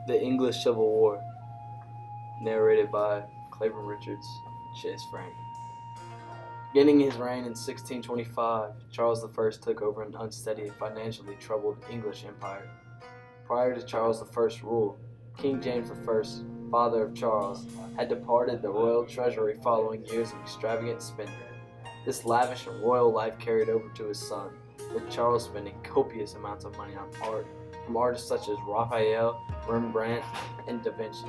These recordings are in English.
The English Civil War, narrated by Claiborne and Chase Frank. Beginning his reign in 1625, Charles I took over an unsteady and financially troubled English empire. Prior to Charles I's rule, King James I, father of Charles, had departed the royal treasury following years of extravagant spending. This lavish and royal life carried over to his son, with Charles spending copious amounts of money on art, from artists such as Raphael, Rembrandt, and Da Vinci.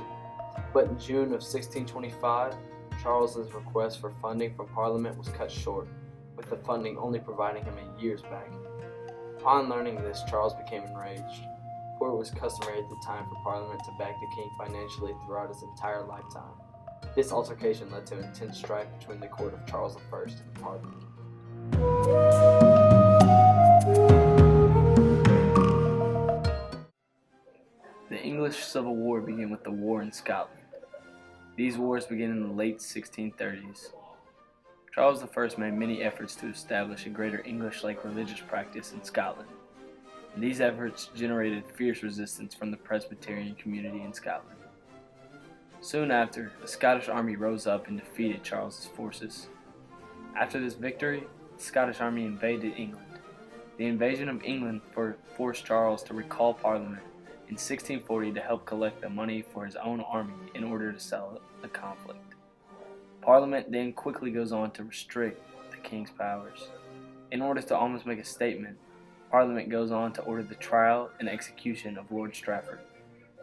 But in June of 1625, Charles's request for funding from Parliament was cut short, with the funding only providing him a year's back. Upon learning this, Charles became enraged, for it was customary at the time for Parliament to back the king financially throughout his entire lifetime. This altercation led to an intense strife between the court of Charles I and Parliament. The English Civil War began with the war in Scotland. These wars began in the late 1630s. Charles I made many efforts to establish a greater English-like religious practice in Scotland, and these efforts generated fierce resistance from the Presbyterian community in Scotland. Soon after, a Scottish army rose up and defeated Charles's forces. After this victory, the Scottish army invaded England. The invasion of England forced Charles to recall Parliament in 1640 to help collect the money for his own army in order to settle the conflict. Parliament then quickly goes on to restrict the king's powers. In order to almost make a statement, Parliament goes on to order the trial and execution of Lord Strafford,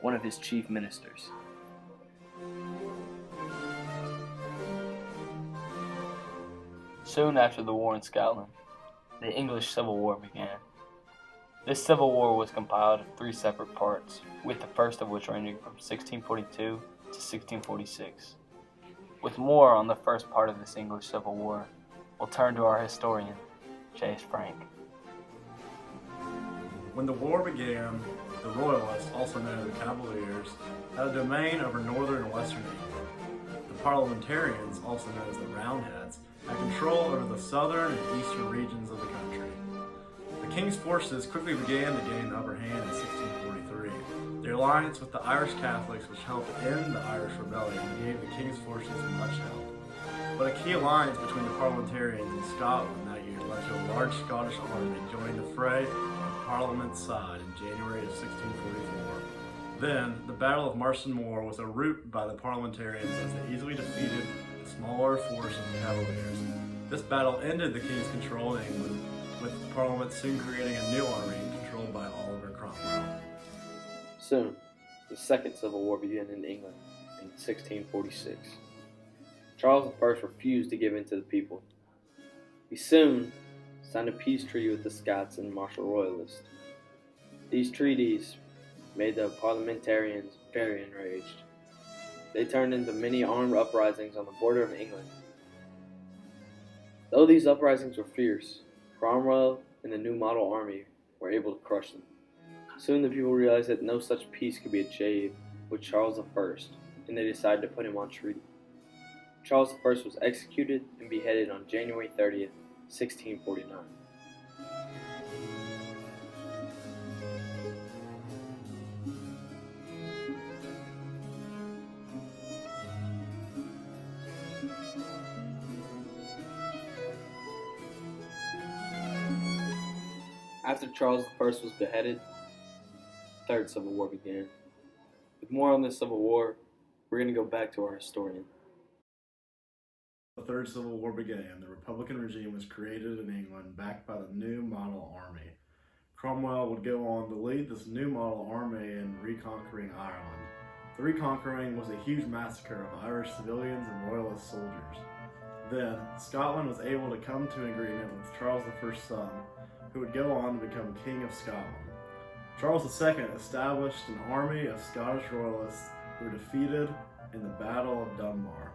one of his chief ministers. Soon after the war in Scotland, the English Civil War began. This civil war was compiled of 3 separate parts, with the first of which ranging from 1642 to 1646. With more on the first part of this English Civil War, we'll turn to our historian, Chase Frank. When the war began, the Royalists, also known as the Cavaliers, had a domain over northern and western England. The Parliamentarians, also known as the Roundheads, had control over the southern and eastern regions of the country. The king's forces quickly began to gain the upper hand in 1643. Their alliance with the Irish Catholics, which helped end the Irish Rebellion, gave the king's forces much help. But a key alliance between the Parliamentarians and Scotland that year led to a large Scottish army joining the fray on Parliament's side in January of 1644. Then, the Battle of Marston Moor was a rout by the Parliamentarians as they easily defeated the smaller force of the Cavaliers. This battle ended the king's control in England, with Parliament soon creating a new army controlled by Oliver Cromwell. Soon, the Second Civil War began in England in 1646. Charles I refused to give in to the people. He soon signed a peace treaty with the Scots and martial royalists. These treaties made the Parliamentarians very enraged. They turned into many armed uprisings on the border of England. Though these uprisings were fierce, Cromwell and the new model army were able to crush them. Soon the people realized that no such peace could be achieved with Charles I, and they decided to put him on treaty. Charles I was executed and beheaded on January 30th, 1649. After Charles I was beheaded, the Third Civil War began. With more on this Civil War, we're going to go back to our historian. The Third Civil War began. The Republican regime was created in England, backed by the new model army. Cromwell would go on to lead this new model army in reconquering Ireland. The reconquering was a huge massacre of Irish civilians and royalist soldiers. Then, Scotland was able to come to an agreement with Charles I's son, who would go on to become King of Scotland. Charles II established an army of Scottish royalists who were defeated in the Battle of Dunbar.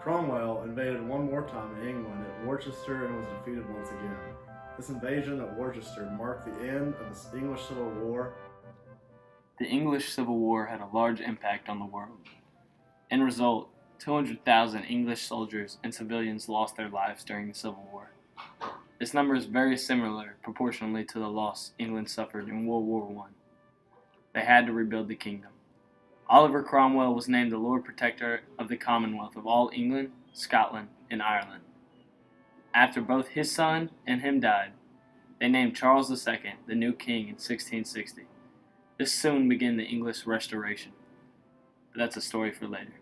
Cromwell invaded one more time in England at Worcester and was defeated once again. This invasion of Worcester marked the end of the English Civil War. The English Civil War had a large impact on the world. In result, 200,000 English soldiers and civilians lost their lives during the Civil War. This number is very similar proportionally to the loss England suffered in World War I. They had to rebuild the kingdom. Oliver Cromwell was named the Lord Protector of the Commonwealth of all England, Scotland, and Ireland. After both his son and him died, they named Charles II the new king in 1660. This soon began the English Restoration, but that's a story for later.